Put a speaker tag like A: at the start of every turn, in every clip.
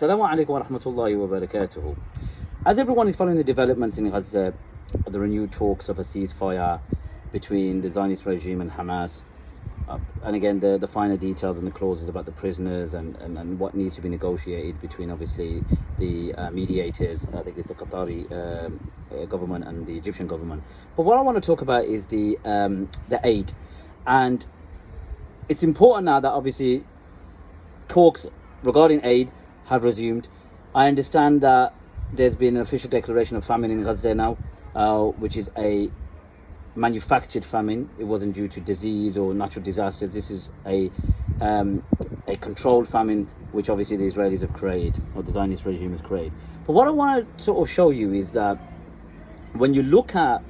A: Assalamu alaikum wa rahmatullahi wa barakatuhu. As everyone is following the developments in Gaza, the renewed talks of a ceasefire between the Zionist regime and Hamas, and again the finer details and the clauses about the prisoners and what needs to be negotiated between obviously the mediators, I think it's the Qatari government and the Egyptian government. But what I want to talk about is the aid, and it's important now that obviously talks regarding aid have resumed. I understand that there's been an official declaration of famine in Gaza now, which is a manufactured famine. It wasn't due to disease or natural disasters. This is a controlled famine, which obviously the Israelis have created, or the Zionist regime has created. But what I want to sort of show you is that when you look at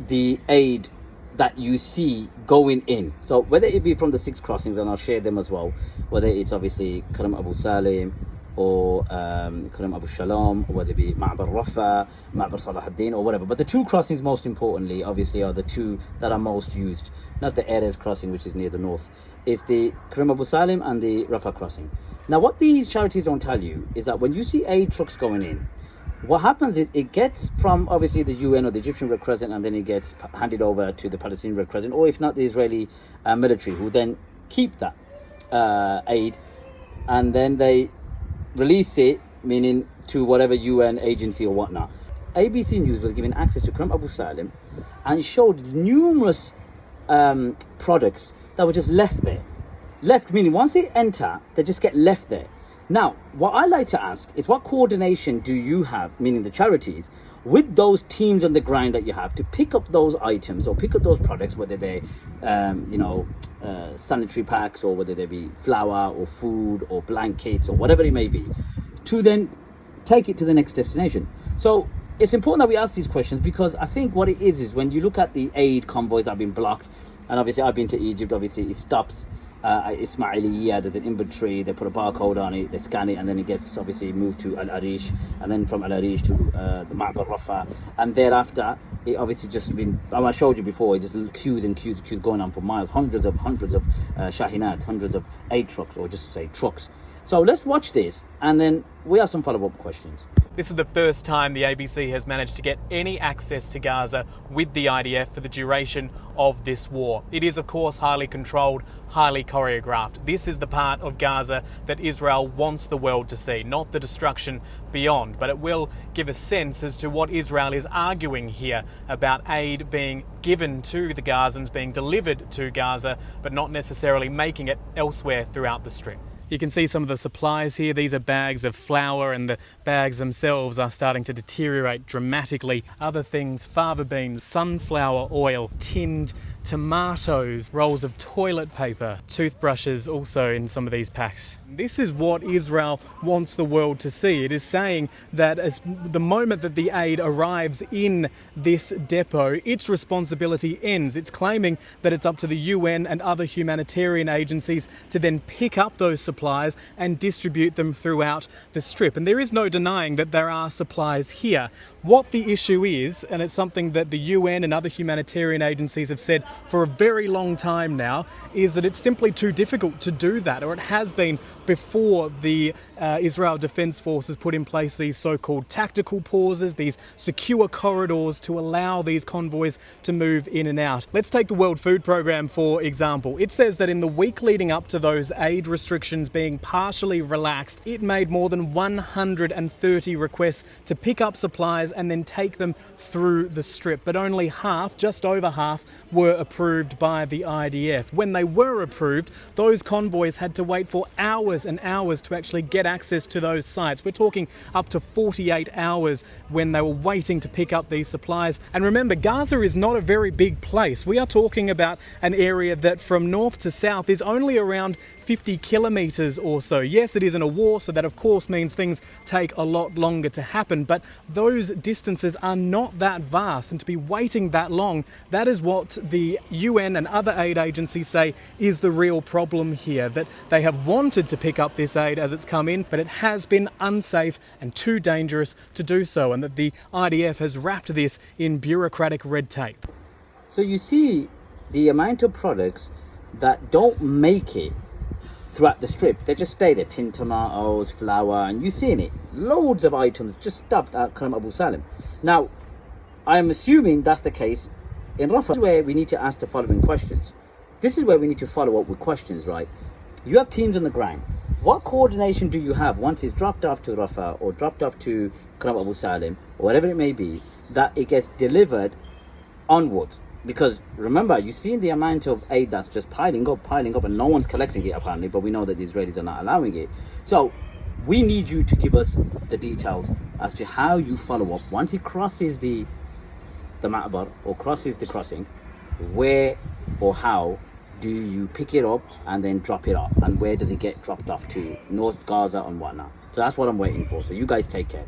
A: the aid that you see going in, so whether it be from the 6 crossings, and I'll share them as well, whether it's obviously Karam Abu Salim or Karam Abu Shalom, or whether it be Ma'bar Rafa, Ma'bar Salah ad-Din, or whatever. But the 2 crossings most importantly obviously are the 2 that are most used, not the Erez crossing, which is near the north. It's the Karam Abu Salim and the Rafa crossing. Now what these charities don't tell you is that when you see aid trucks going in, what happens is it gets from obviously the UN or the Egyptian Red Crescent, and then it gets handed over to the Palestinian Red Crescent, or if not the Israeli military, who then keep that aid, and then they release it, meaning to whatever UN agency or whatnot. ABC News was given access to Karam Abu Salim and showed numerous products that were just left there. Left meaning once they enter, they just get left there. Now, what I like to ask is, what coordination do you have, meaning the charities, with those teams on the ground that you have to pick up those items or pick up those products, whether they're sanitary packs, or whether they be flour or food or blankets or whatever it may be, to then take it to the next destination. So it's important that we ask these questions, because I think what it is when you look at the aid convoys that have been blocked, and obviously I've been to Egypt, obviously it stops at Ismailiyah, there's an inventory, they put a barcode on it, they scan it, and then it gets obviously moved to Al Arish, and then from Al Arish to the Ma'bar Rafa, and thereafter it obviously just been, I showed you before, it just queues and queues going on for miles, hundreds of Shahinat, hundreds of aid trucks, or just say trucks. So let's watch this, and then we have some follow-up questions.
B: This is the first time the ABC has managed to get any access to Gaza with the IDF for the duration of this war. It is, of course, highly controlled, highly choreographed. This is the part of Gaza that Israel wants the world to see, not the destruction beyond. But it will give a sense as to what Israel is arguing here about aid being given to the Gazans, being delivered to Gaza, but not necessarily making it elsewhere throughout the Strip. You can see some of the supplies here. These are bags of flour, and the bags themselves are starting to deteriorate dramatically. Other things, fava beans, sunflower oil, tinned tomatoes, rolls of toilet paper, toothbrushes also in some of these packs. This is what Israel wants the world to see. It is saying that as the moment that the aid arrives in this depot, its responsibility ends. It's claiming that it's up to the UN and other humanitarian agencies to then pick up those supplies and distribute them throughout the Strip. And there is no denying that there are supplies here. What the issue is, and it's something that the UN and other humanitarian agencies have said for a very long time now, is that it's simply too difficult to do that, or it has been before the Israel Defense Forces put in place these so-called tactical pauses, these secure corridors to allow these convoys to move in and out. Let's take the World Food Programme for example. It says that in the week leading up to those aid restrictions being partially relaxed, it made more than 130 requests to pick up supplies and then take them through the Strip, but only half, just over half, were approved by the IDF. When they were approved, those convoys had to wait for hours and hours to actually get access to those sites. We're talking up to 48 hours when they were waiting to pick up these supplies. And remember, Gaza is not a very big place. We are talking about an area that from north to south is only around 50 kilometers or so. Yes, it isn't a war, so that of course means things take a lot longer to happen, but those distances are not that vast, and to be waiting that long, that is what the UN and other aid agencies say is the real problem here, that they have wanted to pick up this aid as it's come in, but it has been unsafe and too dangerous to do so, and that the IDF has wrapped this in bureaucratic red tape.
A: So you see the amount of products that don't make it throughout the strip. They just stay there, tin tomatoes, flour, and you've seen it. Loads of items just stopped at Karam Abu Salim. Now, I'm assuming that's the case in Rafah. This is where we need to ask the following questions. This is where we need to follow up with questions, right? You have teams on the ground. What coordination do you have once it's dropped off to Rafah or dropped off to Karam Abu Salim, or whatever it may be, that it gets delivered onwards? Because remember, you've seen the amount of aid that's just piling up, and no one's collecting it apparently, but we know that the Israelis are not allowing it. So we need you to give us the details as to how you follow up once it crosses the Ma'bar or crosses the crossing. Where or how do you pick it up and then drop it off, and where does it get dropped off to? North Gaza and whatnot. So that's what I'm waiting for. So you guys take care.